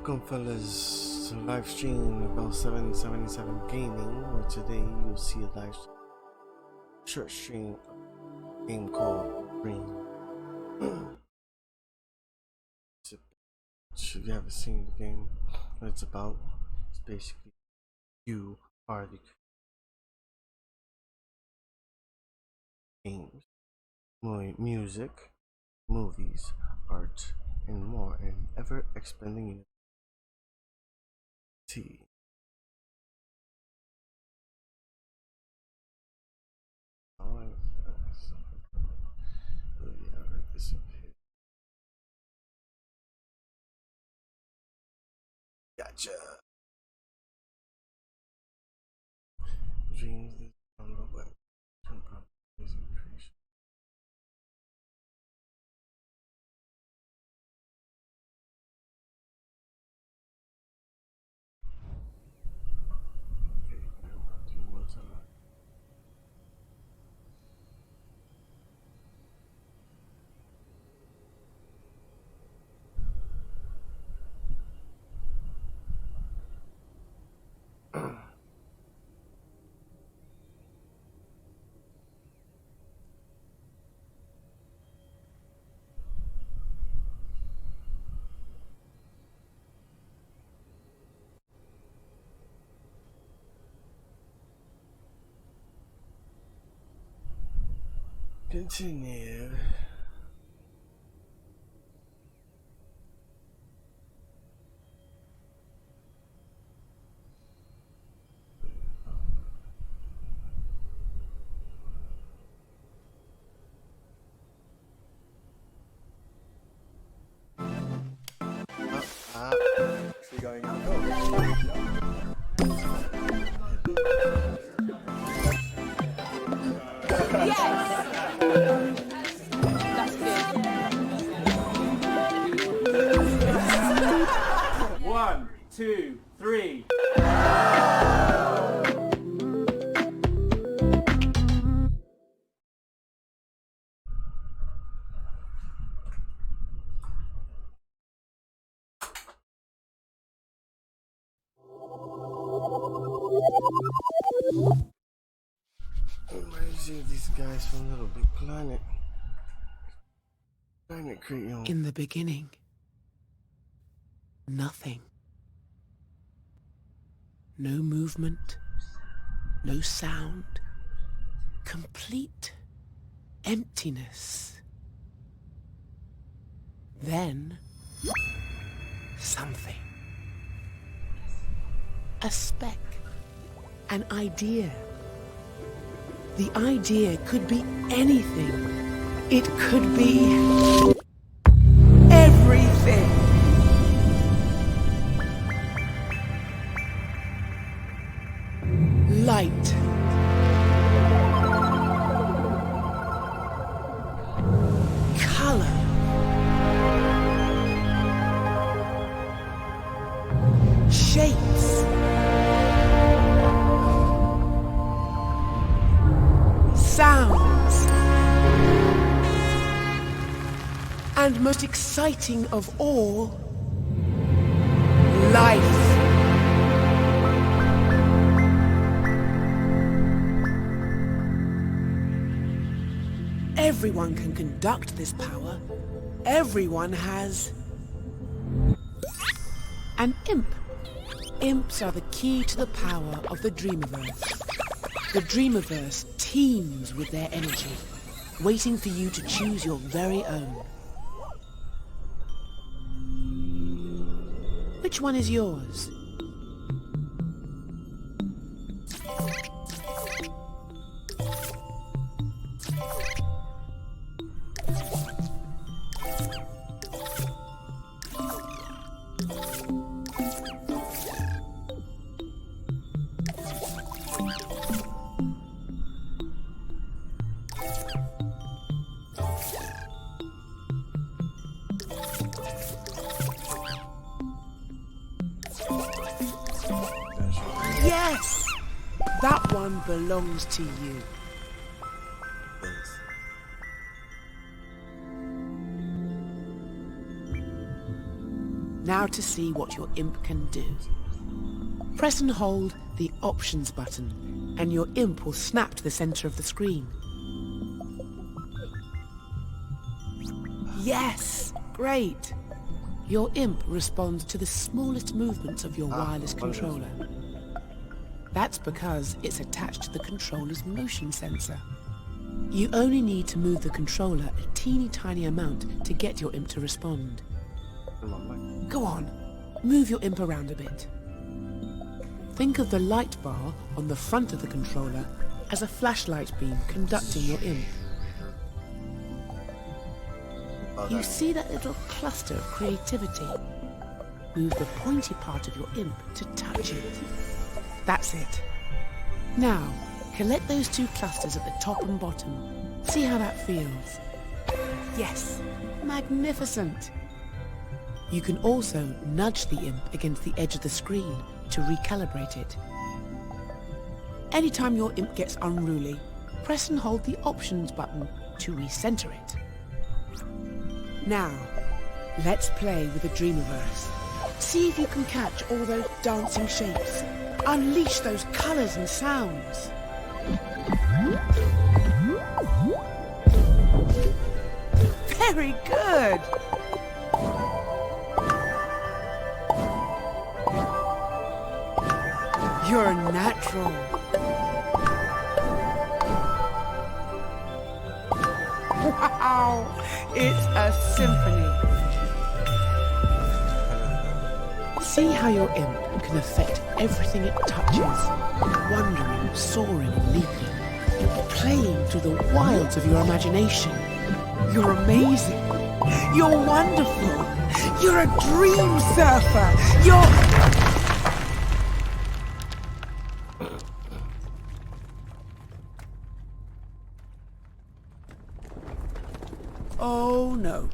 Welcome, fellas, to live stream of L777 Gaming, where today you'll see a live short stream of a game called Green. If you haven't seen the game, what it's about, it's basically you are the games, music, movies, art, and more in ever expanding T. Alright, so yeah, I read this up here. Gotcha. Dreams that on the web. Amazing creation. Okay, I'll do one time. Continue. Should we go and go? Yes! That's good. 1, 2, 3. Reminds you of these guys from Little Big Planet. Planet Creation. In the beginning, nothing. No movement, no sound, complete emptiness. Then, something. A speck, an idea. The idea could be anything. It could be everything. Light. Color. Shapes. Sounds. And most exciting of all, life. Everyone can conduct this power. Everyone has an imp. Imps are the key to the power of the Dreamiverse. The Dreamiverse teems with their energy, waiting for you to choose your very own. Which one is yours? Yes! That one belongs to you. Now to see what your imp can do. Press and hold the Options button, and your imp will snap to the center of the screen. Yes! Great! Your imp responds to the smallest movements of your wireless controller. That's because it's attached to the controller's motion sensor. You only need to move the controller a teeny tiny amount to get your imp to respond. Go on, move your imp around a bit. Think of the light bar on the front of the controller as a flashlight beam conducting your imp. You see that little cluster of creativity? Move the pointy part of your imp to touch it. That's it. Now, collect those two clusters at the top and bottom. See how that feels. Yes, magnificent. You can also nudge the imp against the edge of the screen to recalibrate it. Anytime your imp gets unruly, press and hold the Options button to recenter it. Now, let's play with the Dreamiverse. See if you can catch all those dancing shapes. Unleash those colours and sounds. Very good! You're a natural. Wow! It's a symphony. See how your imp can affect everything it touches. Wandering, soaring and leaping. Playing through the wilds of your imagination. You're amazing. You're wonderful. You're a dream surfer. Oh no.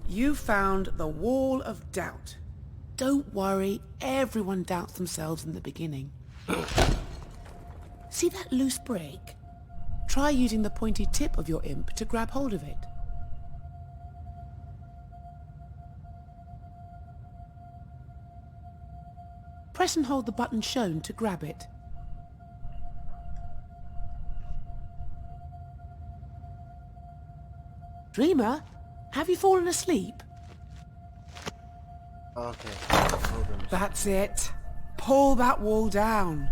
You found the wall of doubt. Don't worry, everyone doubts themselves in the beginning. See that loose break? Try using the pointy tip of your imp to grab hold of it. Press and hold the button shown to grab it. Dreamer, have you fallen asleep? Okay. Hold on. That's it. Pull that wall down.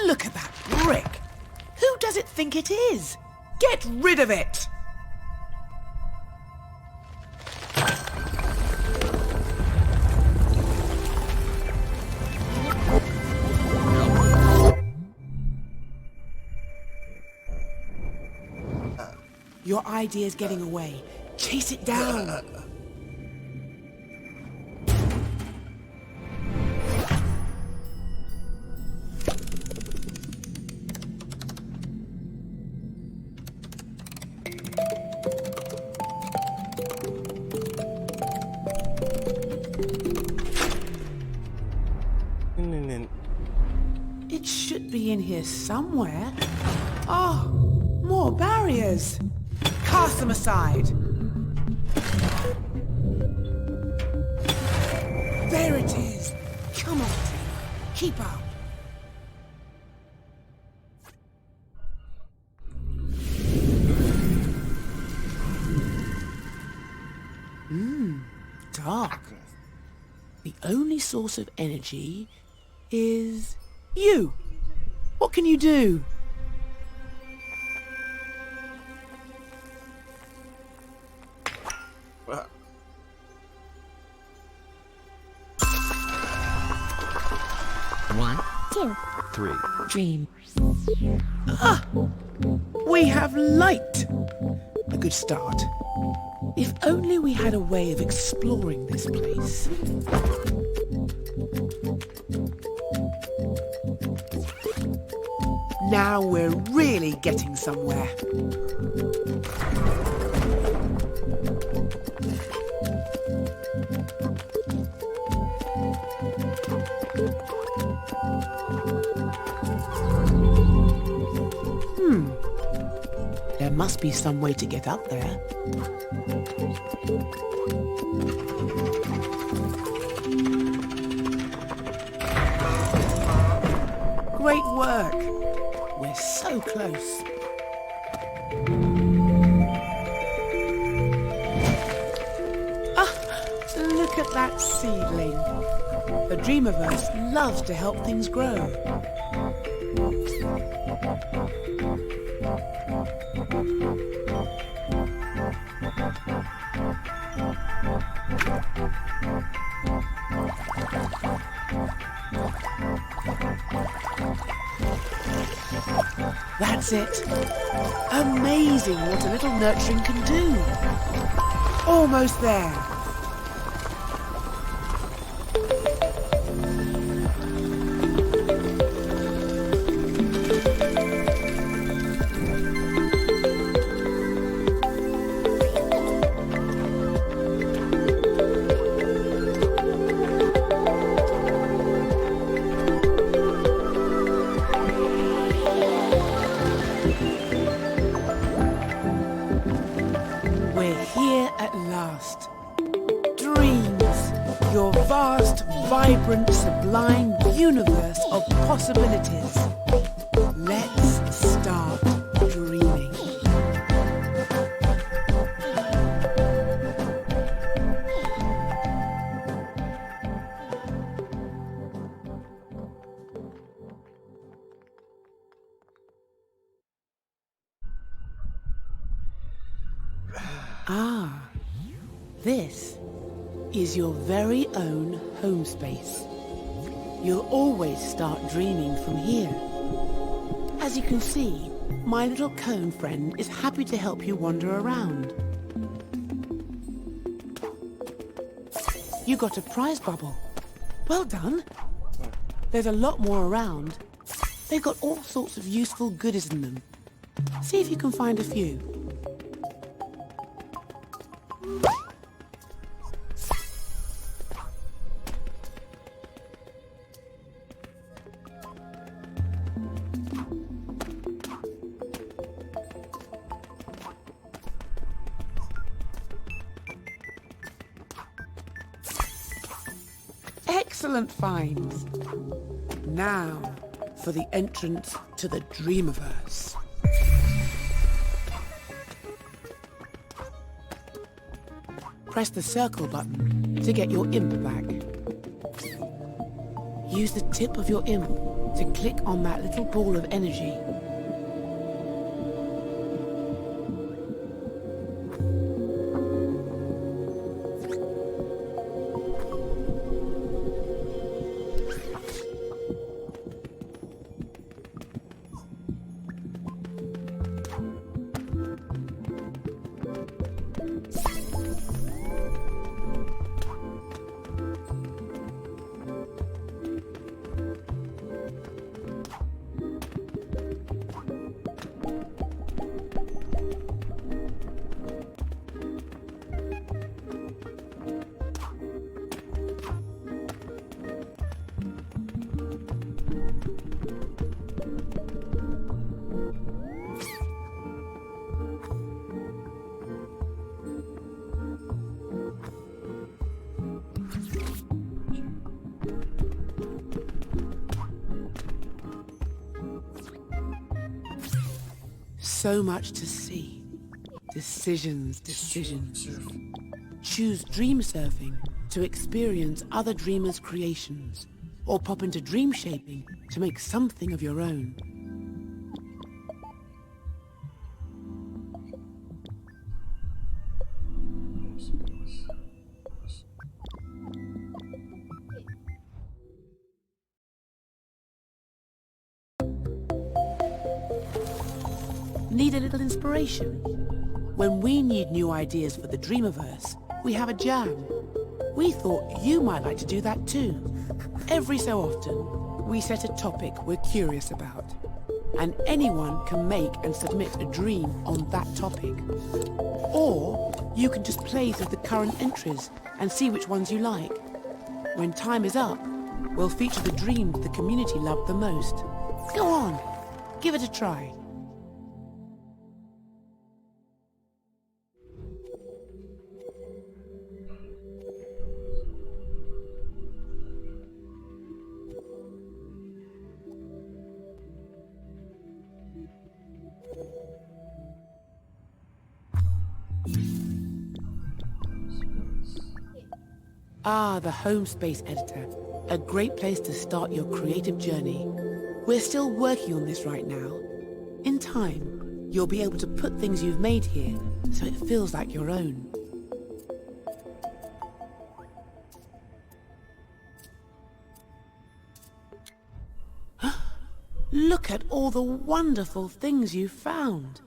Look at that brick. Who does it think it is? Get rid of it! Your idea's getting away. Chase it down. It should be in here somewhere. Oh, more barriers. Cast them aside. There it is. Come on, keep up. Dark. The only source of energy is you. What can you do? One, 2, 3. dream. We have light. A good start. If only we had a way of exploring this place. Now we're really getting somewhere. There must be some way to get up there. Great work! We're so close. Look at that seedling. The Dreamiverse loves to help things grow. That's it. Amazing what a little nurturing can do. Almost there. We're here at last. Dreams, your vast, vibrant, sublime universe of possibilities. Let's start dreaming. Ah, this is your very own home space. You'll always start dreaming from here. As you can see, my little cone friend is happy to help you wander around. You got a prize bubble. Well done. There's a lot more around. They've got all sorts of useful goodies in them. See if you can find a few. Excellent finds. Now for the entrance to the Dreamiverse. Press the circle button to get your imp back. Use the tip of your imp to click on that little ball of energy. So much to see. Decisions. Choose Dream Surfing to experience other dreamers' creations, or pop into Dream Shaping to make something of your own. Need a little inspiration? When we need new ideas for the Dreamiverse, we have a jam. We thought you might like to do that too. Every so often, we set a topic we're curious about, and anyone can make and submit a dream on that topic. Or you can just play through the current entries and see which ones you like. When time is up, we'll feature the dreams the community loved the most. Go on, give it a try. Ah, the Home Space Editor. A great place to start your creative journey. We're still working on this right now. In time, you'll be able to put things you've made here so it feels like your own. Look at all the wonderful things you've found.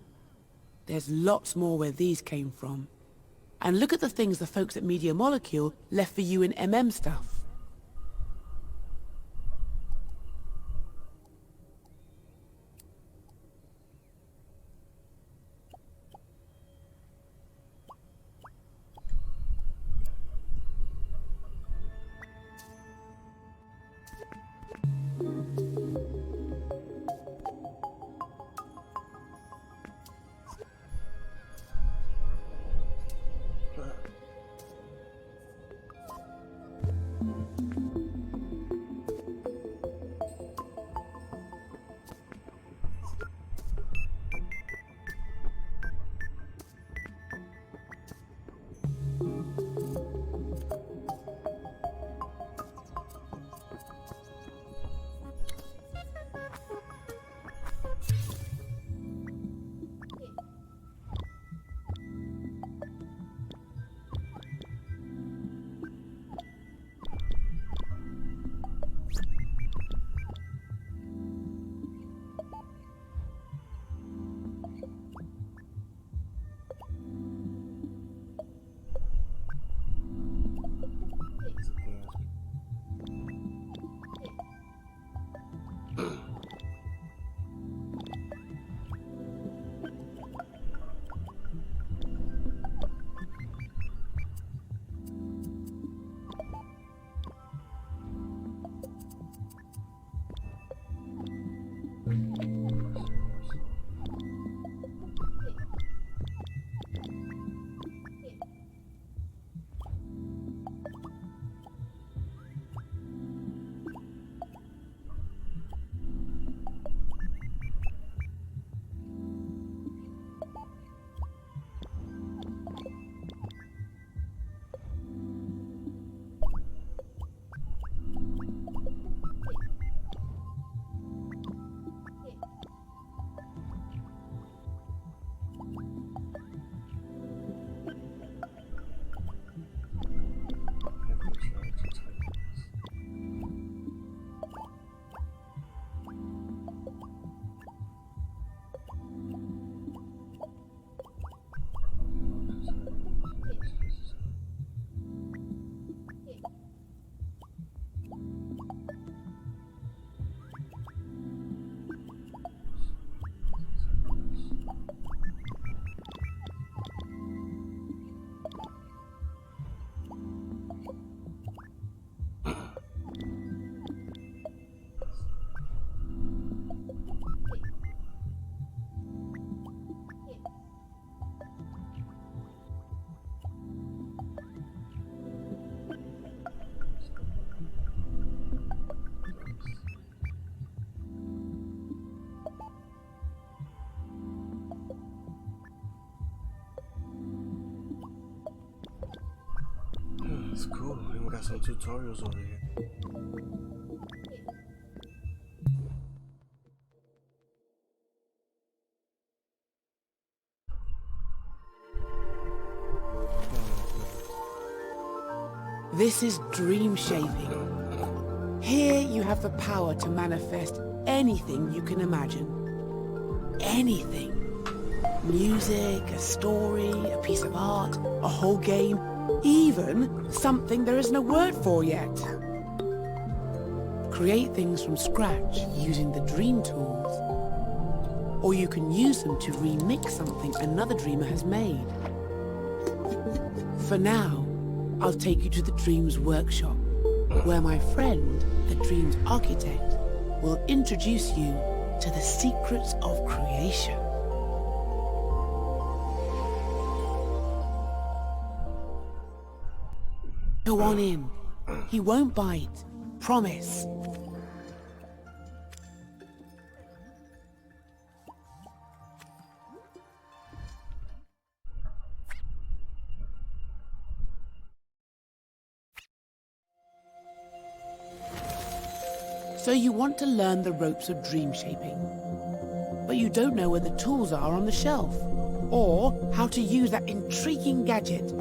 There's lots more where these came from. And look at the things the folks at Media Molecule left for you in MM stuff. That's cool. And we got some tutorials over here. This is dream shaping. Here you have the power to manifest anything you can imagine. Anything. Music, a story, a piece of art, a whole game, even something there isn't a word for yet. Create things from scratch using the dream tools. Or you can use them to remix something another dreamer has made. For now, I'll take you to the Dreams Workshop, where my friend, the Dreams Architect, will introduce you to the secrets of creation. Go on in. He won't bite. Promise. So you want to learn the ropes of dream shaping, but you don't know where the tools are on the shelf, or how to use that intriguing gadget,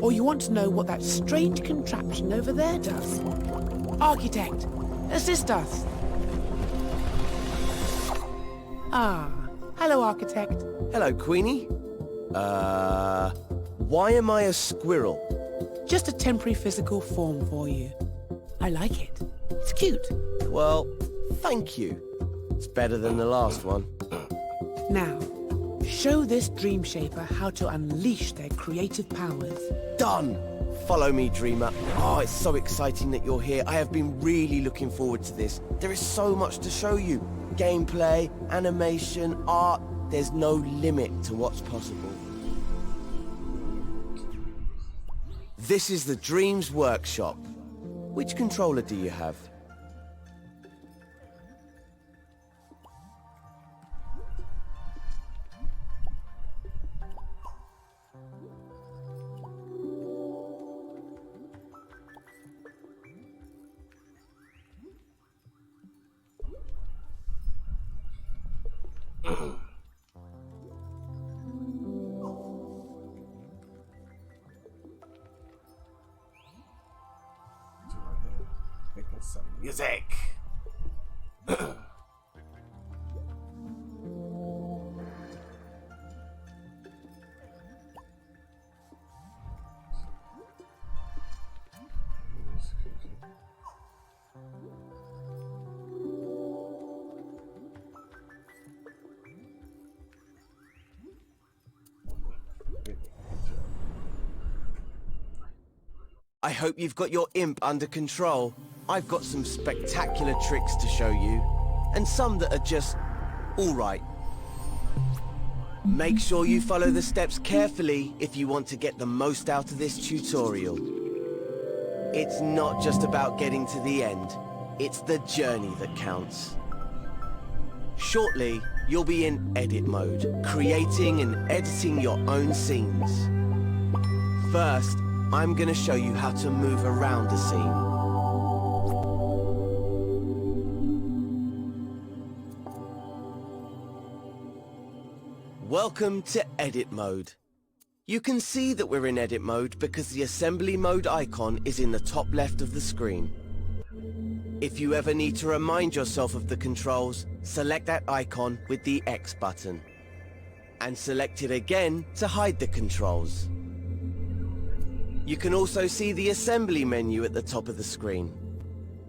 or you want to know what that strange contraption over there does. Architect, assist us. Ah, hello, Architect. Hello, Queenie. Why am I a squirrel? Just a temporary physical form for you. I like it. It's cute. Well, thank you. It's better than the last one. Now, show this dream shaper how to unleash their creative powers. Done! Follow me, Dreamer. Oh, it's so exciting that you're here. I have been really looking forward to this. There is so much to show you. Gameplay, animation, art. There's no limit to what's possible. This is the Dreams Workshop. Which controller do you have? Making some music. I hope you've got your imp under control. I've got some spectacular tricks to show you, and some that are just alright. Make sure you follow the steps carefully if you want to get the most out of this tutorial. It's not just about getting to the end, it's the journey that counts. Shortly, you'll be in edit mode, creating and editing your own scenes. First, I'm going to show you how to move around a scene. Welcome to edit mode. You can see that we're in edit mode because the assembly mode icon is in the top left of the screen. If you ever need to remind yourself of the controls, select that icon with the X button. And select it again to hide the controls. You can also see the assembly menu at the top of the screen.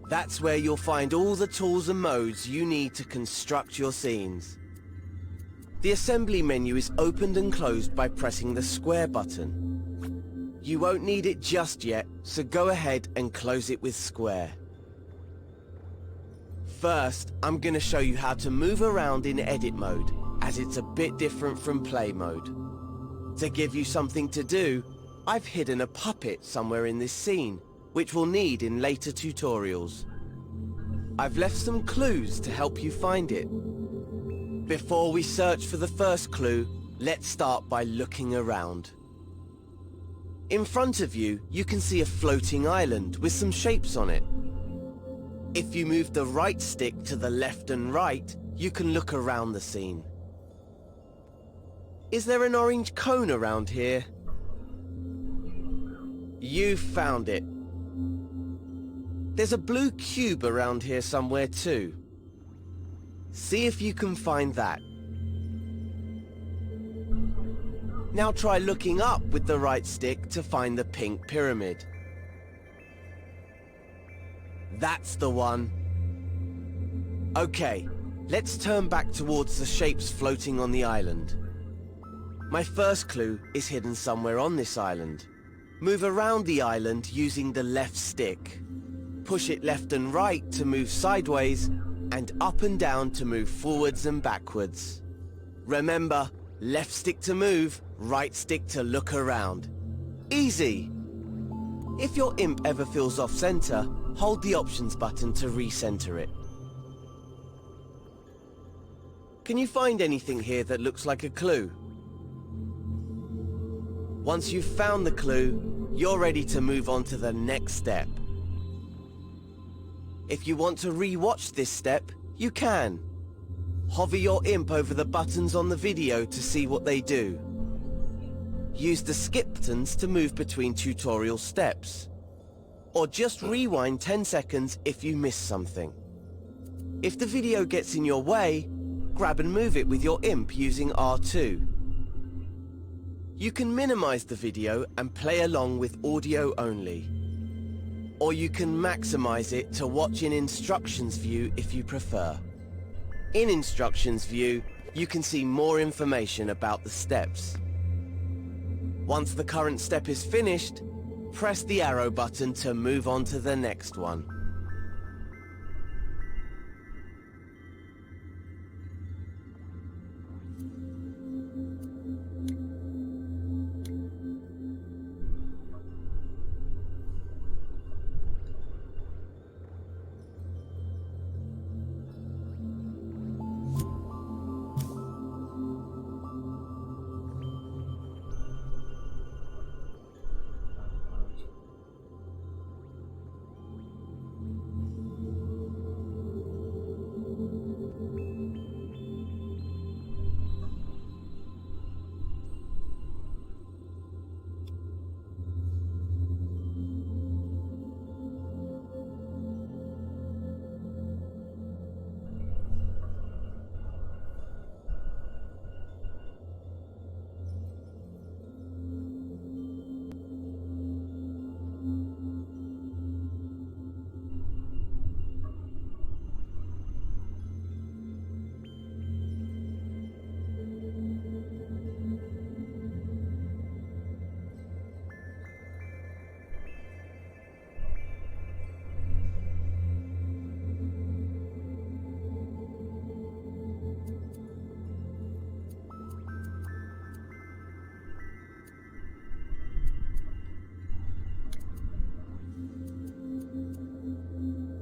That's where you'll find all the tools and modes you need to construct your scenes. The assembly menu is opened and closed by pressing the square button. You won't need it just yet, so go ahead and close it with square. First, I'm going to show you how to move around in edit mode, as it's a bit different from play mode. To give you something to do, I've hidden a puppet somewhere in this scene, which we'll need in later tutorials. I've left some clues to help you find it. Before we search for the first clue, let's start by looking around. In front of you, you can see a floating island with some shapes on it. If you move the right stick to the left and right, you can look around the scene. Is there an orange cone around here? You found it. There's a blue cube around here somewhere too. See if you can find that. Now try looking up with the right stick to find the pink pyramid. That's the one. Okay, let's turn back towards the shapes floating on the island. My first clue is hidden somewhere on this island. Move around the island using the left stick. Push it left and right to move sideways, and up and down to move forwards and backwards. Remember, left stick to move, right stick to look around. Easy! If your imp ever feels off-center, hold the options button to recenter it. Can you find anything here that looks like a clue? Once you've found the clue, you're ready to move on to the next step. If you want to re-watch this step, you can. Hover your imp over the buttons on the video to see what they do. Use the skip buttons to move between tutorial steps. Or just rewind 10 seconds if you miss something. If the video gets in your way, grab and move it with your imp using R2. You can minimize the video and play along with audio only. Or you can maximize it to watch in Instructions View if you prefer. In Instructions View, you can see more information about the steps. Once the current step is finished, press the arrow button to move on to the next one.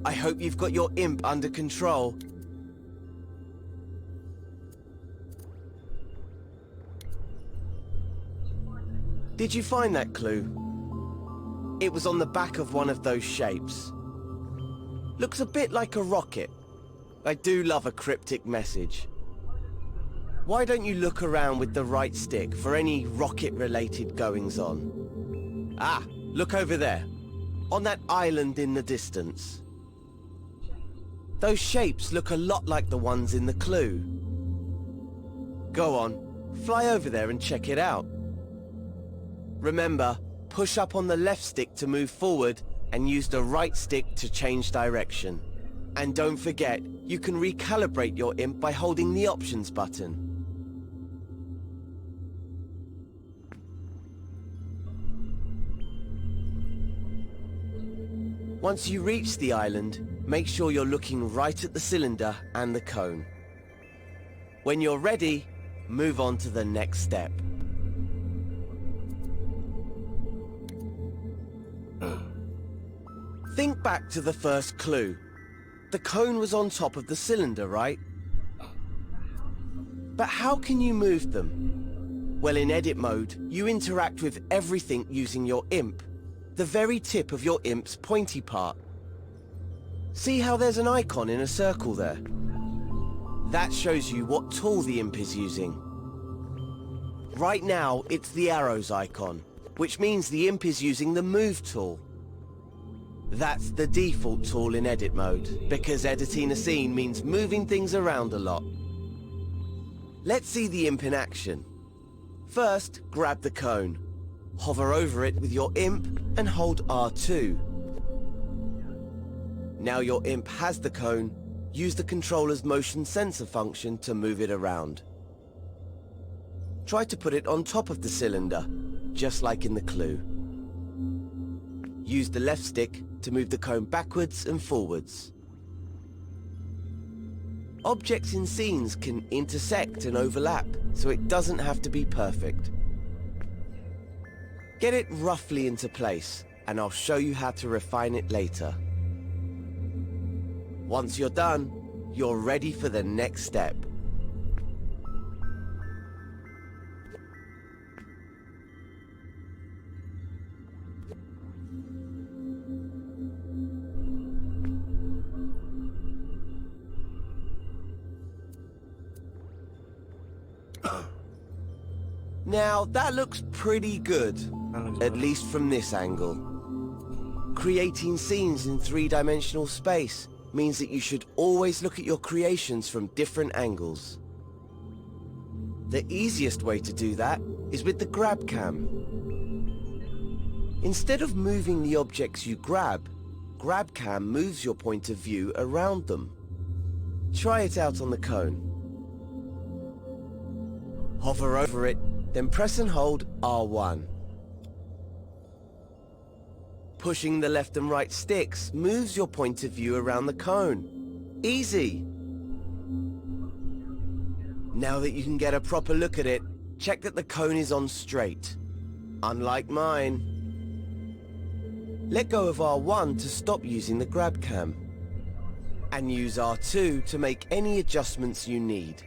I hope you've got your imp under control. Did you find that clue? It was on the back of one of those shapes. Looks a bit like a rocket. I do love a cryptic message. Why don't you look around with the right stick for any rocket-related goings-on? Ah, look over there, on that island in the distance. Those shapes look a lot like the ones in the clue. Go on, fly over there and check it out. Remember, push up on the left stick to move forward and use the right stick to change direction. And don't forget, you can recalibrate your imp by holding the options button. Once you reach the island, make sure you're looking right at the cylinder and the cone. When you're ready, move on to the next step. Think back to the first clue. The cone was on top of the cylinder, right? But how can you move them? Well, in edit mode, you interact with everything using your imp, the very tip of your imp's pointy part. See how there's an icon in a circle there? That shows you what tool the imp is using. Right now, it's the arrows icon, which means the imp is using the move tool. That's the default tool in edit mode, because editing a scene means moving things around a lot. Let's see the imp in action. First, grab the cone. Hover over it with your imp and hold R2. Now your imp has the cone, use the controller's motion sensor function to move it around. Try to put it on top of the cylinder, just like in the clue. Use the left stick to move the cone backwards and forwards. Objects in scenes can intersect and overlap, so it doesn't have to be perfect. Get it roughly into place, and I'll show you how to refine it later. Once you're done, you're ready for the next step. Now, that looks pretty good, That looks at good. least from this angle. Creating scenes in three-dimensional space means that you should always look at your creations from different angles. The easiest way to do that is with the grab cam. Instead of moving the objects you grab, GrabCam moves your point of view around them. Try it out on the cone. Hover over it, then press and hold R1. Pushing the left and right sticks moves your point of view around the cone. Easy! Now that you can get a proper look at it, check that the cone is on straight. Unlike mine. Let go of R1 to stop using the grab cam. And use R2 to make any adjustments you need.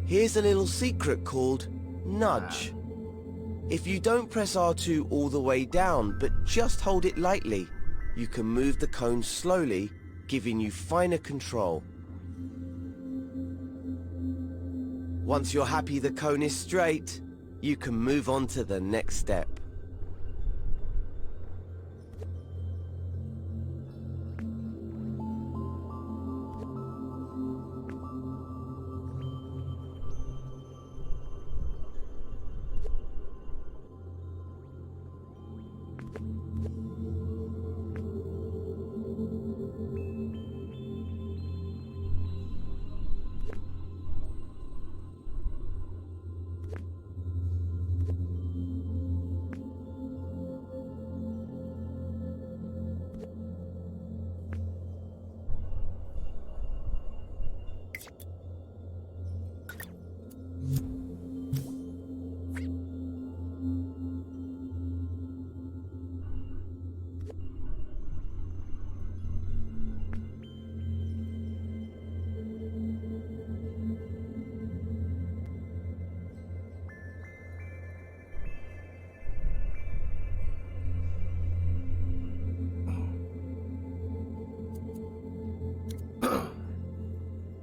Here's a little secret called nudge. If you don't press R2 all the way down, but just hold it lightly, you can move the cone slowly, giving you finer control. Once you're happy the cone is straight, you can move on to the next step.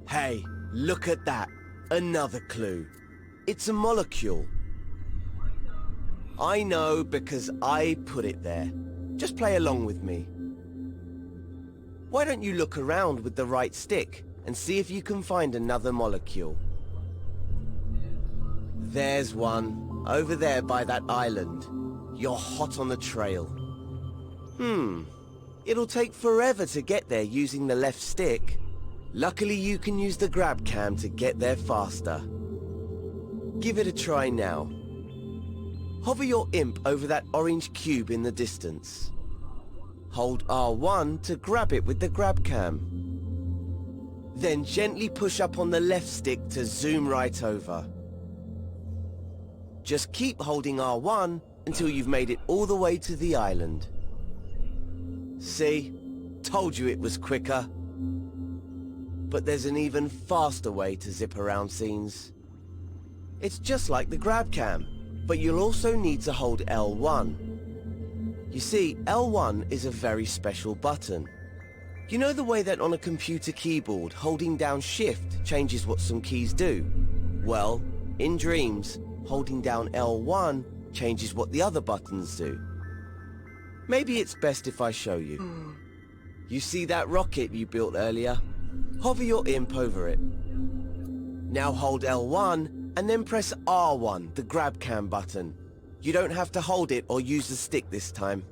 Hey, look at that. Another clue. It's a molecule. I know because I put it there. Just play along with me. Why don't you look around with the right stick and see if you can find another molecule? There's one, over there by that island. You're hot on the trail. It'll take forever to get there using the left stick. Luckily you can use the grab cam to get there faster. Give it a try now. Hover your imp over that orange cube in the distance. Hold R1 to grab it with the grab cam. Then gently push up on the left stick to zoom right over. Just keep holding R1 until you've made it all the way to the island. See? Told you it was quicker. But there's an even faster way to zip around scenes. It's just like the grab cam, but you'll also need to hold L1. You see, L1 is a very special button. You know the way that on a computer keyboard, holding down Shift changes what some keys do? Well, in Dreams, holding down L1 changes what the other buttons do. Maybe it's best if I show you. You see that rocket you built earlier? Hover your imp over it. Now hold L1 and then press R1, the grab cam button. You don't have to hold it or use the stick this time.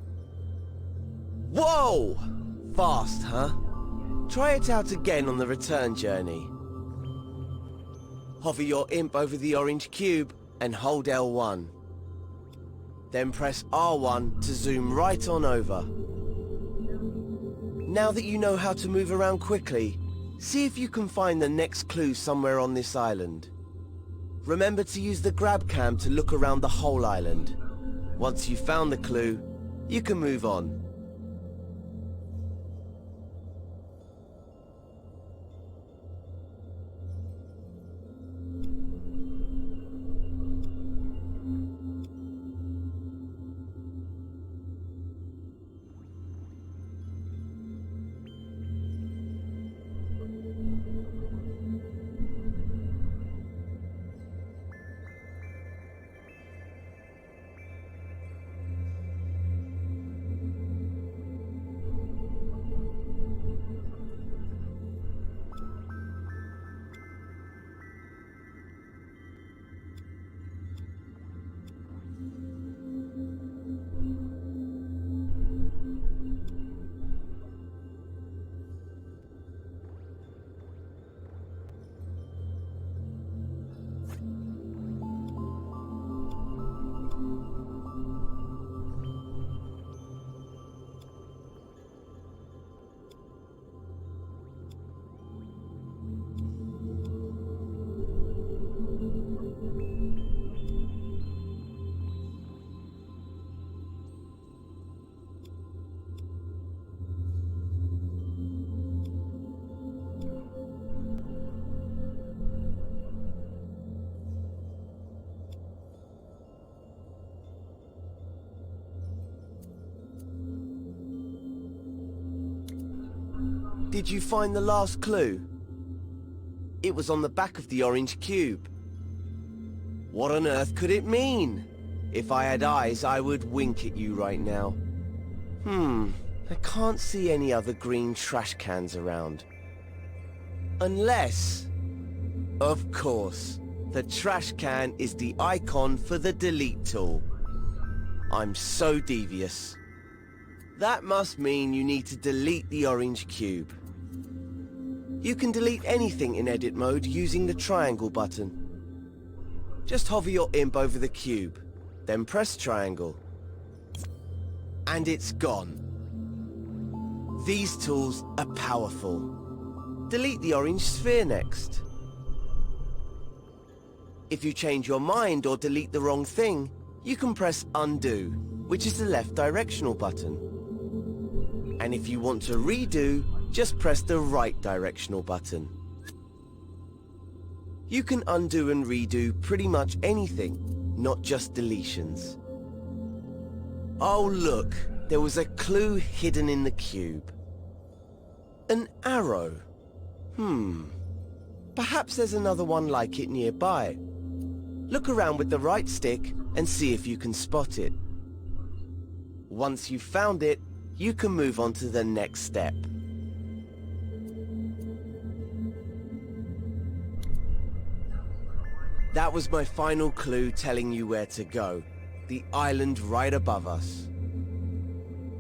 Whoa! Fast, huh? Try it out again on the return journey. Hover your imp over the orange cube and hold L1. Then press R1 to zoom right on over. Now that you know how to move around quickly, see if you can find the next clue somewhere on this island. Remember to use the grab cam to look around the whole island. Once you've found the clue, you can move on. Did you find the last clue? It was on the back of the orange cube. What on earth could it mean? If I had eyes, I would wink at you right now. I can't see any other green trash cans around. Unless... Of course, the trash can is the icon for the delete tool. I'm so devious. That must mean you need to delete the orange cube. You can delete anything in edit mode using the triangle button. Just hover your imp over the cube, then press triangle. And it's gone. These tools are powerful. Delete the orange sphere next. If you change your mind or delete the wrong thing, you can press undo, which is the left directional button. And if you want to redo, just press the right directional button. You can undo and redo pretty much anything, not just deletions. Oh look, there was a clue hidden in the cube. An arrow. Perhaps there's another one like it nearby. Look around with the right stick and see if you can spot it. Once you've found it, you can move on to the next step. That was my final clue telling you where to go. The island right above us.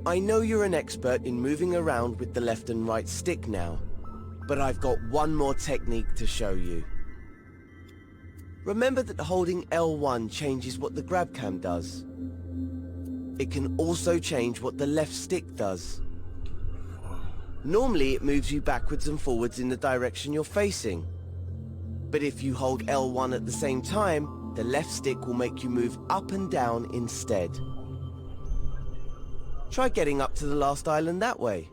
I know you're an expert in moving around with the left and right stick now, but I've got one more technique to show you. Remember that holding L1 changes what the grab cam does. It can also change what the left stick does. Normally it moves you backwards and forwards in the direction you're facing. But if you hold L1 at the same time, the left stick will make you move up and down instead. Try getting up to the last island that way.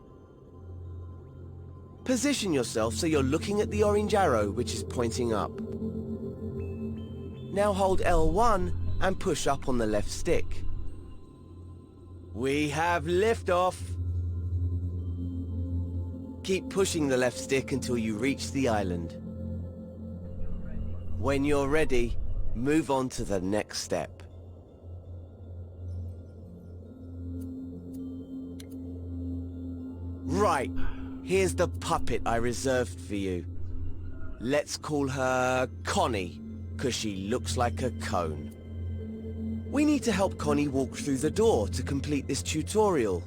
Position yourself so you're looking at the orange arrow which is pointing up. Now hold L1 and push up on the left stick. We have liftoff! Keep pushing the left stick until you reach the island. When you're ready, move on to the next step. Right, here's the puppet I reserved for you. Let's call her Connie, 'cause she looks like a cone. We need to help Connie walk through the door to complete this tutorial.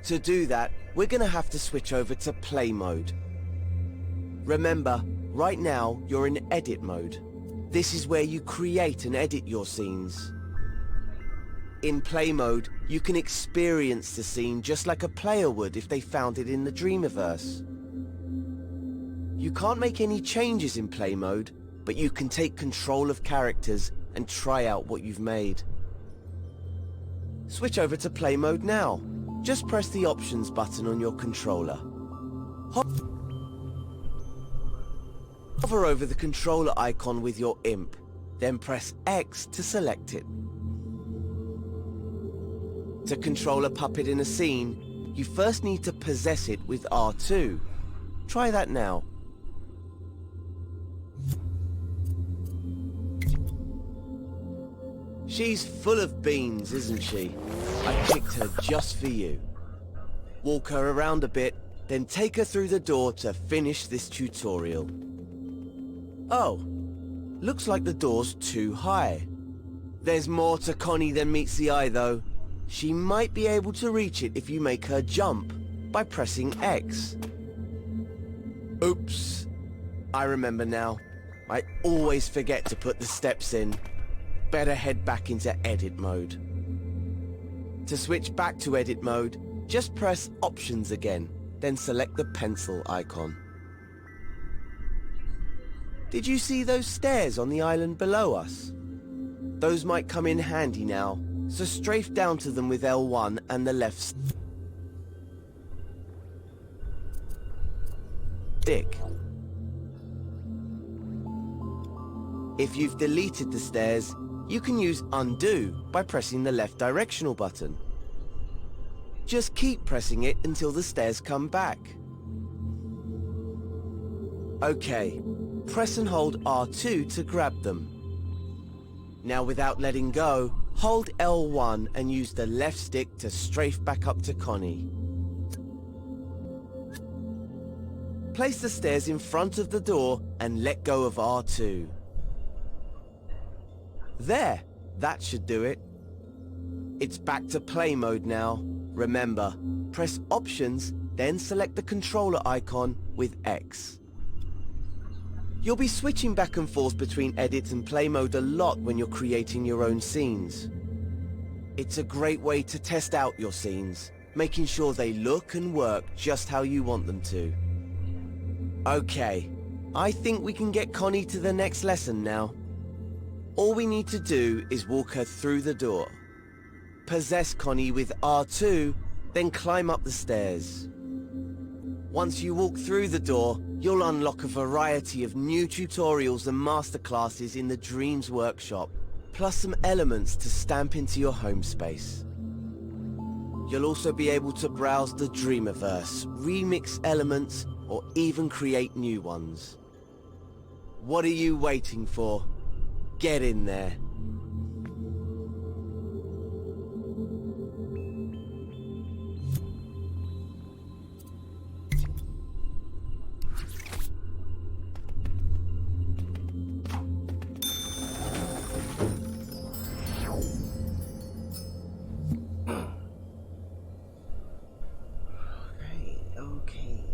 To do that, we're gonna have to switch over to play mode. Remember, right now you're in edit mode. This is where you create and edit your scenes. In play mode, you can experience the scene just like a player would if they found it in the Dreamiverse. You can't make any changes in play mode, but you can take control of characters and try out what you've made. Switch over to play mode now. Just press the options button on your controller. Hover over the controller icon with your imp, then press X to select it. To control a puppet in a scene, you first need to possess it with R2. Try that now. She's full of beans, isn't she? I picked her just for you. Walk her around a bit, then take her through the door to finish this tutorial. Oh, looks like the door's too high. There's more to Connie than meets the eye though. She might be able to reach it if you make her jump by pressing X. Oops. I remember now. I always forget to put the steps in. Better head back into edit mode. To switch back to edit mode, just press options again, then select the pencil icon. Did you see those stairs on the island below us? Those might come in handy now, so strafe down to them with L1 and the left stick. If you've deleted the stairs, you can use undo by pressing the left directional button. Just keep pressing it until the stairs come back. Okay, press and hold R2 to grab them. Now without letting go, hold L1 and use the left stick to strafe back up to Connie. Place the stairs in front of the door and let go of R2. There, that should do it. It's back to play mode now. Remember, press Options, then select the controller icon with X. You'll be switching back and forth between edit and play mode a lot when you're creating your own scenes. It's a great way to test out your scenes, making sure they look and work just how you want them to. Okay, I think we can get Connie to the next lesson now. All we need to do is walk her through the door. Possess Connie with R2, then climb up the stairs. Once you walk through the door, you'll unlock a variety of new tutorials and masterclasses in the Dreams Workshop, plus some elements to stamp into your home space. You'll also be able to browse the Dreamiverse, remix elements, or even create new ones. What are you waiting for? Get in there. Okay.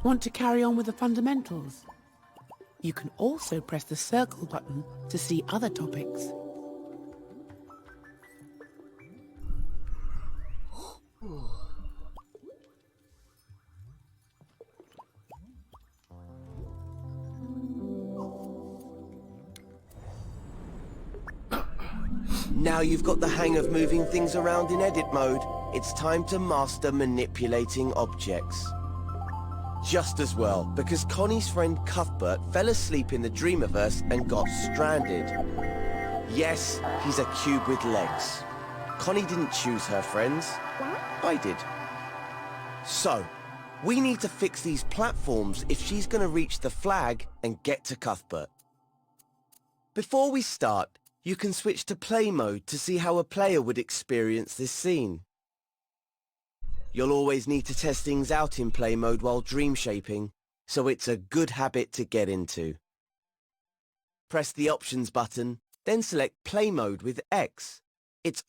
Want to carry on with the fundamentals? You can also press the circle button to see other topics. Now you've got the hang of moving things around in edit mode, it's time to master manipulating objects. Just as well, because Connie's friend Cuthbert fell asleep in the Dreamiverse and got stranded. Yes, he's a cube with legs. Connie didn't choose her friends. I did. So, we need to fix these platforms if she's gonna reach the flag and get to Cuthbert. Before we start, you can switch to play mode to see how a player would experience this scene. You'll always need to test things out in play mode while dream shaping, so it's a good habit to get into. Press the Options button, then select Play Mode with X. Its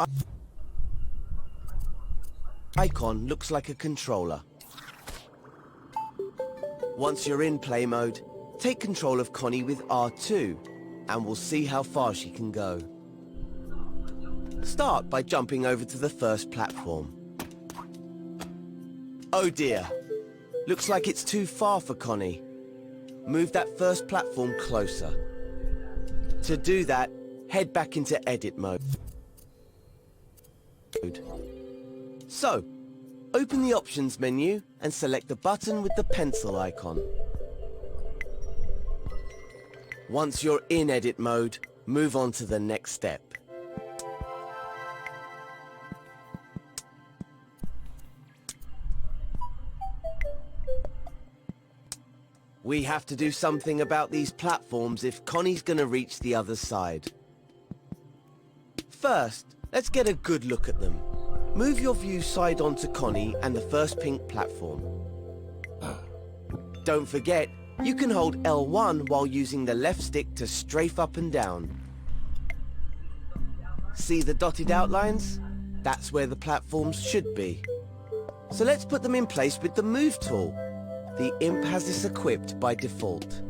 icon looks like a controller. Once you're in play mode, take control of Connie with R2, and we'll see how far she can go. Start by jumping over to the first platform. Oh dear, looks like it's too far for Connie. Move that first platform closer. To do that, head back into edit mode. So, open the Options menu and select the button with the pencil icon. Once you're in edit mode, move on to the next step. We have to do something about these platforms if Connie's gonna reach the other side. First, let's get a good look at them. Move your view side on to Connie and the first pink platform. Don't forget, you can hold L1 while using the left stick to strafe up and down. See the dotted outlines? That's where the platforms should be. So let's put them in place with the Move tool. The imp has this equipped by default.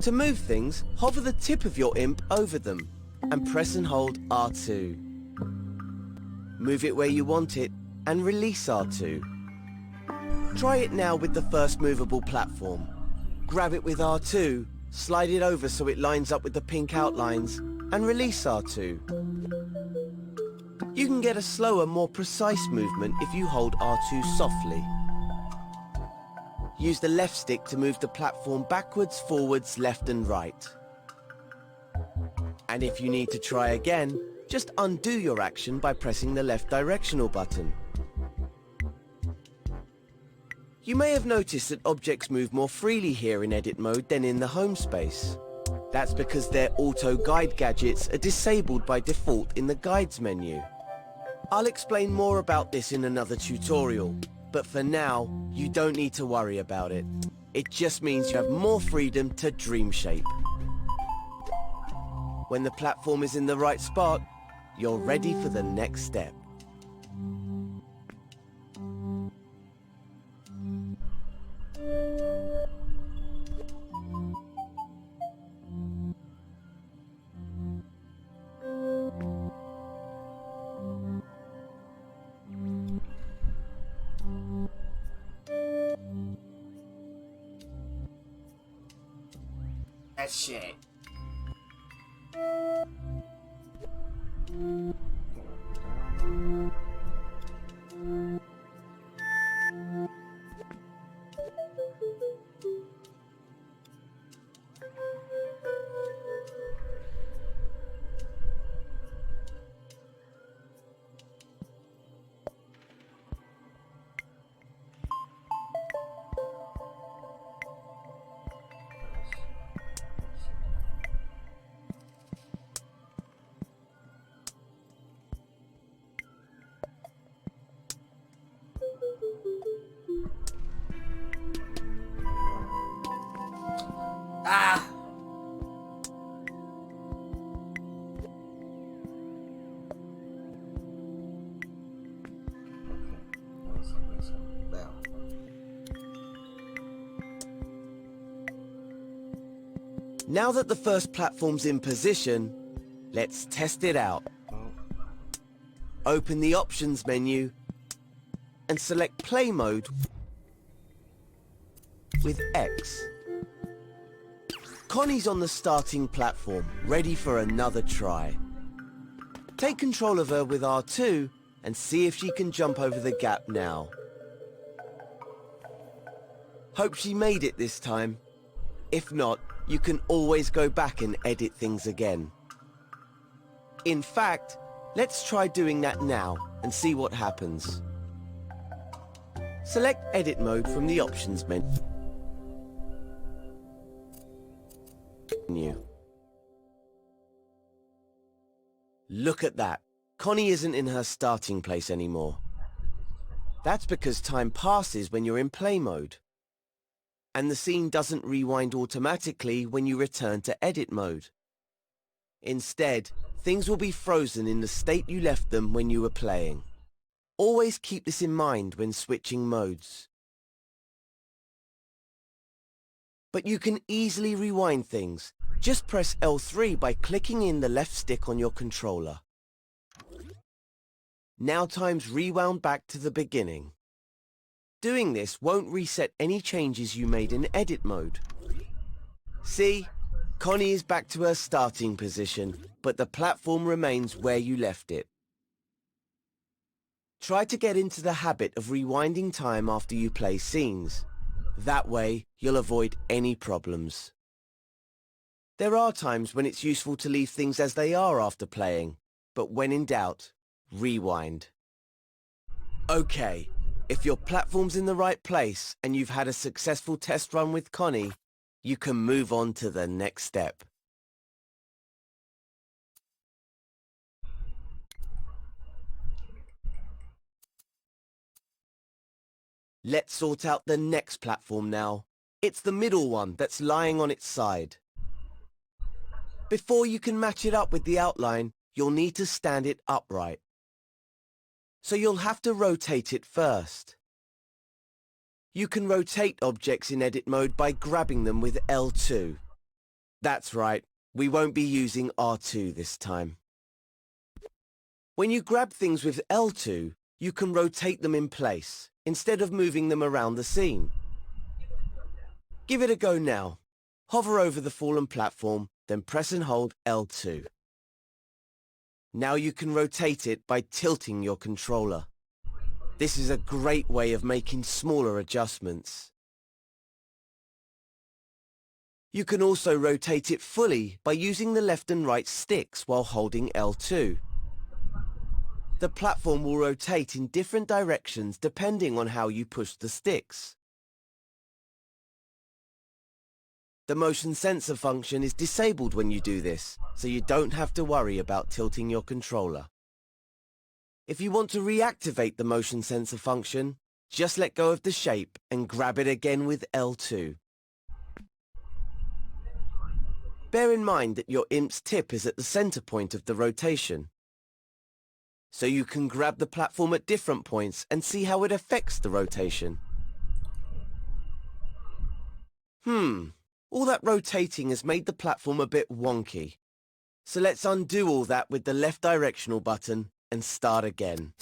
To move things, hover the tip of your imp over them and press and hold R2. Move it where you want it and release R2. Try it now with the first movable platform. Grab it with R2, slide it over so it lines up with the pink outlines, and release R2. You can get a slower, more precise movement if you hold R2 softly. Use the left stick to move the platform backwards, forwards, left and right. And if you need to try again, just undo your action by pressing the left directional button. You may have noticed that objects move more freely here in edit mode than in the home space. That's because their auto guide gadgets are disabled by default in the guides menu. I'll explain more about this in another tutorial, but for now, you don't need to worry about it. It just means you have more freedom to dream shape. When the platform is in the right spot, you're ready for the next step. That shit. Ah! Now that the first platform's in position, let's test it out. Open the options menu and select play mode with X. Connie's on the starting platform, ready for another try. Take control of her with R2 and see if she can jump over the gap now. Hope she made it this time. If not, you can always go back and edit things again. In fact, let's try doing that now and see what happens. Select edit mode from the options menu. Look at that. Connie isn't in her starting place anymore. That's because time passes when you're in play mode. And the scene doesn't rewind automatically when you return to edit mode. Instead, things will be frozen in the state you left them when you were playing. Always keep this in mind when switching modes. But you can easily rewind things. Just press L3 by clicking in the left stick on your controller. Now time's rewound back to the beginning. Doing this won't reset any changes you made in edit mode. See? Connie is back to her starting position, but the platform remains where you left it. Try to get into the habit of rewinding time after you play scenes. That way, you'll avoid any problems. There are times when it's useful to leave things as they are after playing, but when in doubt, rewind. Okay, if your platform's in the right place and you've had a successful test run with Connie, you can move on to the next step. Let's sort out the next platform now. It's the middle one that's lying on its side. Before you can match it up with the outline, you'll need to stand it upright. So you'll have to rotate it first. You can rotate objects in edit mode by grabbing them with L2. That's right, we won't be using R2 this time. When you grab things with L2, you can rotate them in place, instead of moving them around the scene. Give it a go now. Hover over the fallen platform, then press and hold L2. Now you can rotate it by tilting your controller. This is a great way of making smaller adjustments. You can also rotate it fully by using the left and right sticks while holding L2. The platform will rotate in different directions depending on how you push the sticks. The motion sensor function is disabled when you do this, so you don't have to worry about tilting your controller. If you want to reactivate the motion sensor function, just let go of the shape and grab it again with L2. Bear in mind that your IMP's tip is at the center point of the rotation, so you can grab the platform at different points and see how it affects the rotation. All that rotating has made the platform a bit wonky. So let's undo all that with the left directional button and start again.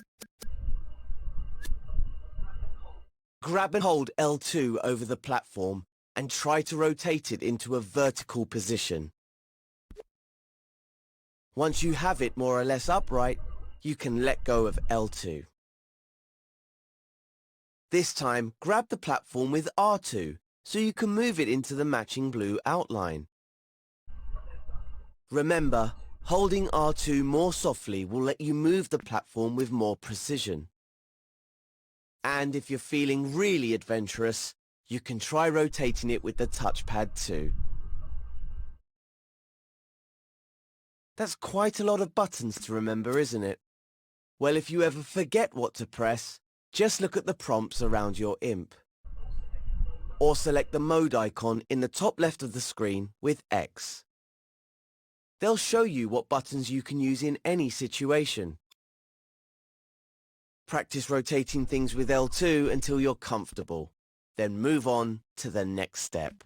Grab and hold L2 over the platform and try to rotate it into a vertical position. Once you have it more or less upright, you can let go of L2. This time, grab the platform with R2 so you can move it into the matching blue outline. Remember, holding R2 more softly will let you move the platform with more precision. And if you're feeling really adventurous, you can try rotating it with the touchpad too. That's quite a lot of buttons to remember, isn't it? Well, if you ever forget what to press, just look at the prompts around your IMP. Or select the mode icon in the top left of the screen with X. They'll show you what buttons you can use in any situation. Practice rotating things with L2 until you're comfortable. Then move on to the next step.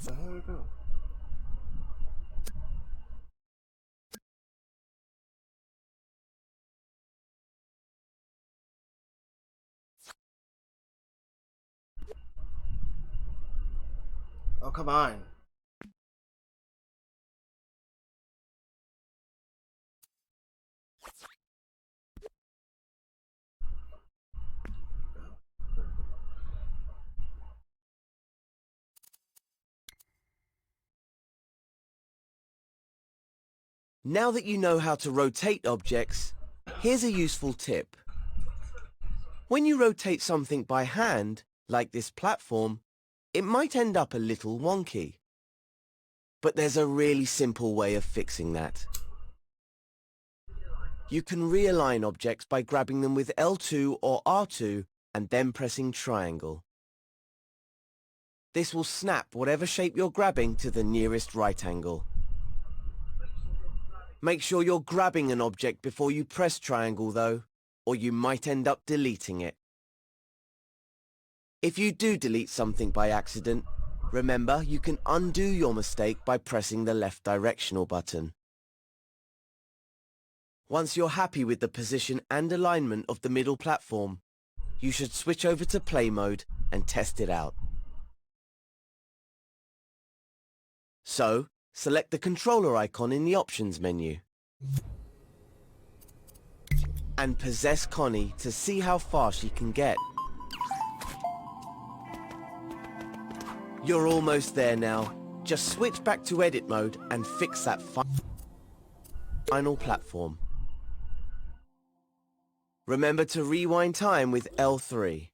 So here we go. Oh, come on. Now that you know how to rotate objects, here's a useful tip. When you rotate something by hand, like this platform, it might end up a little wonky. But there's a really simple way of fixing that. You can realign objects by grabbing them with L2 or R2 and then pressing triangle. This will snap whatever shape you're grabbing to the nearest right angle. Make sure you're grabbing an object before you press triangle though, or you might end up deleting it. If you do delete something by accident, remember you can undo your mistake by pressing the left directional button. Once you're happy with the position and alignment of the middle platform, you should switch over to play mode and test it out. So, select the controller icon in the options menu. And possess Connie to see how far she can get. You're almost there now. Just switch back to edit mode and fix that final platform. Remember to rewind time with L3.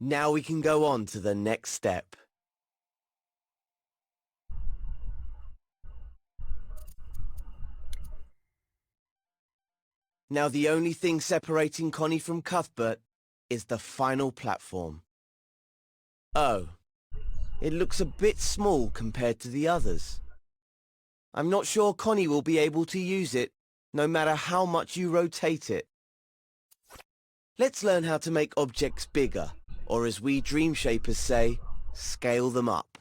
Now we can go on to the next step. Now the only thing separating Connie from Cuthbert is the final platform. Oh, it looks a bit small compared to the others. I'm not sure Connie will be able to use it, no matter how much you rotate it. Let's learn how to make objects bigger, or as we dream shapers say, scale them up.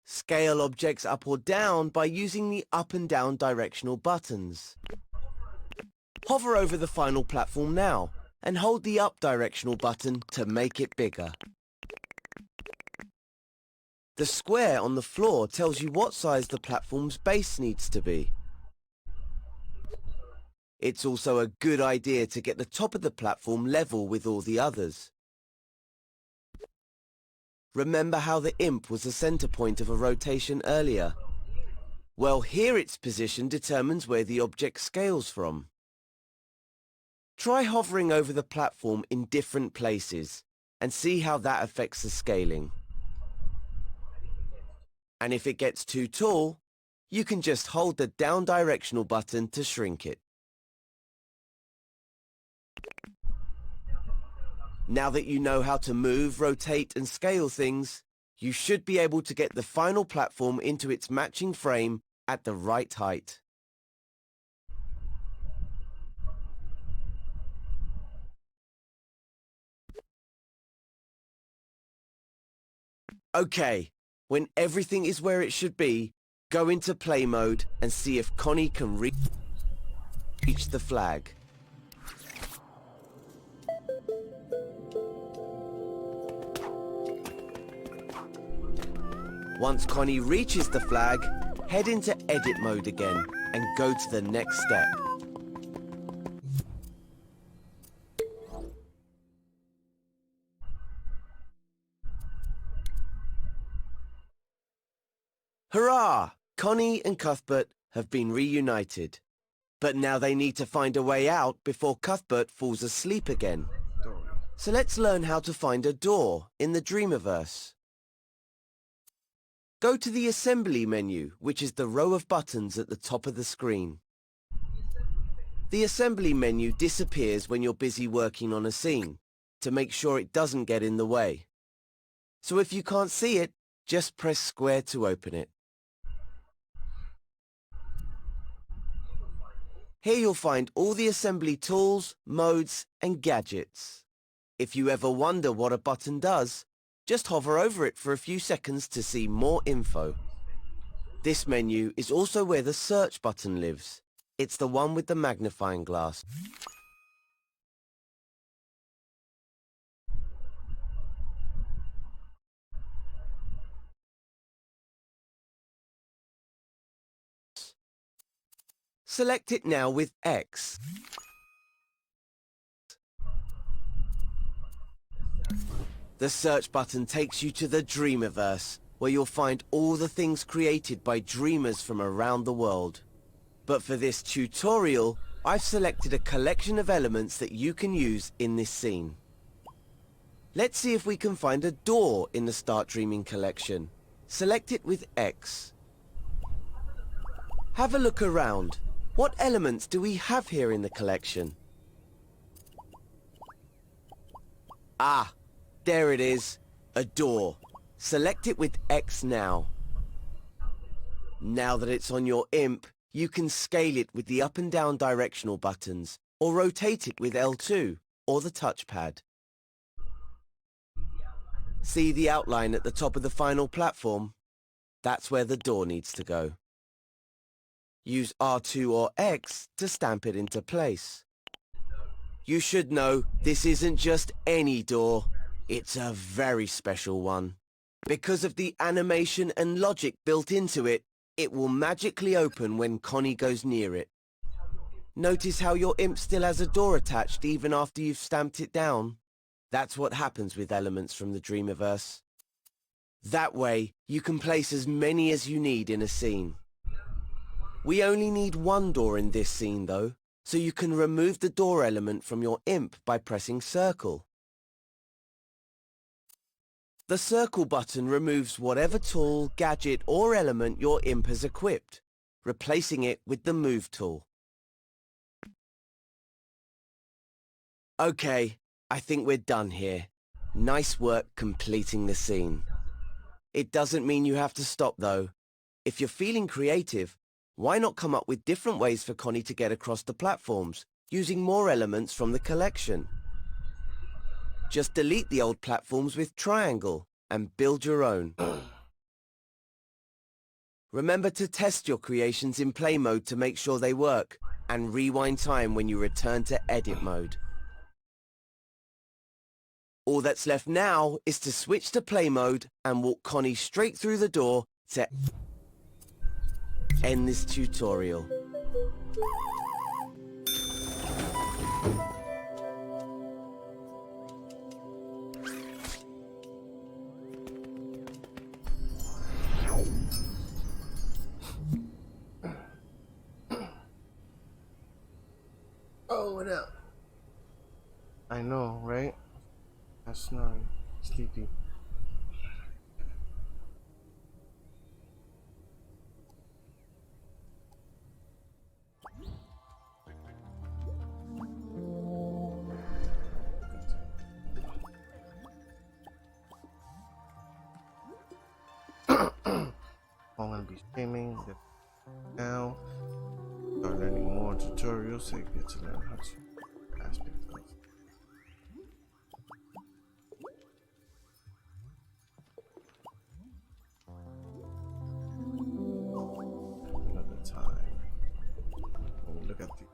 Scale objects up or down by using the up and down directional buttons. Hover over the final platform now, and hold the up directional button to make it bigger. The square on the floor tells you what size the platform's base needs to be. It's also a good idea to get the top of the platform level with all the others. Remember how the imp was the center point of a rotation earlier? Well, here its position determines where the object scales from. Try hovering over the platform in different places and see how that affects the scaling. And if it gets too tall, you can just hold the down directional button to shrink it. Now that you know how to move, rotate and scale things, you should be able to get the final platform into its matching frame at the right height. Okay, when everything is where it should be, go into play mode and see if Connie can reach the flag. Once Connie reaches the flag, head into edit mode again and go to the next step. Hurrah! Connie and Cuthbert have been reunited. But now they need to find a way out before Cuthbert falls asleep again. So let's learn how to find a door in the Dreamiverse. Go to the Assembly menu, which is the row of buttons at the top of the screen. The Assembly menu disappears when you're busy working on a scene, to make sure it doesn't get in the way. So if you can't see it, just press square to open it. Here you'll find all the assembly tools, modes and gadgets. If you ever wonder what a button does, just hover over it for a few seconds to see more info. This menu is also where the search button lives. It's the one with the magnifying glass. Select it now with X. The search button takes you to the Dreamiverse, where you'll find all the things created by dreamers from around the world. But for this tutorial, I've selected a collection of elements that you can use in this scene. Let's see if we can find a door in the Start Dreaming collection. Select it with X. Have a look around. What elements do we have here in the collection? Ah, there it is. A door. Select it with X now. Now that it's on your imp, you can scale it with the up and down directional buttons, or rotate it with L2, or the touchpad. See the outline at the top of the final platform? That's where the door needs to go. Use R2 or X to stamp it into place. You should know this isn't just any door, it's a very special one. Because of the animation and logic built into it, it will magically open when Connie goes near it. Notice how your imp still has a door attached even after you've stamped it down? That's what happens with elements from the Dreamiverse. That way, you can place as many as you need in a scene. We only need one door in this scene though, so you can remove the door element from your imp by pressing circle. The circle button removes whatever tool, gadget or element your imp has equipped, replacing it with the move tool. Okay, I think we're done here. Nice work completing the scene. It doesn't mean you have to stop though. If you're feeling creative, why not come up with different ways for Connie to get across the platforms, using more elements from the collection? Just delete the old platforms with triangle and build your own. Remember to test your creations in play mode to make sure they work, and rewind time when you return to edit mode. All that's left now is to switch to play mode and walk Connie straight through the door to end this tutorial. Oh, what up? I know, right? I'm snoring, sleepy. I'm gonna be streaming now. Start learning more tutorials so you get to learn how to aspect of another time. When we look at the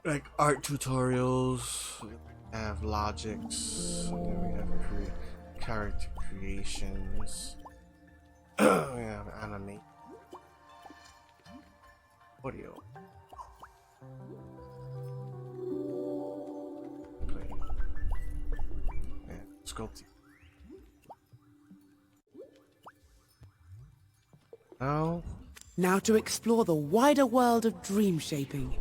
like art tutorials, we have logics, and then we have character creations. We have anime, audio, play, and sculpting. Now Now to explore the wider world of dream shaping.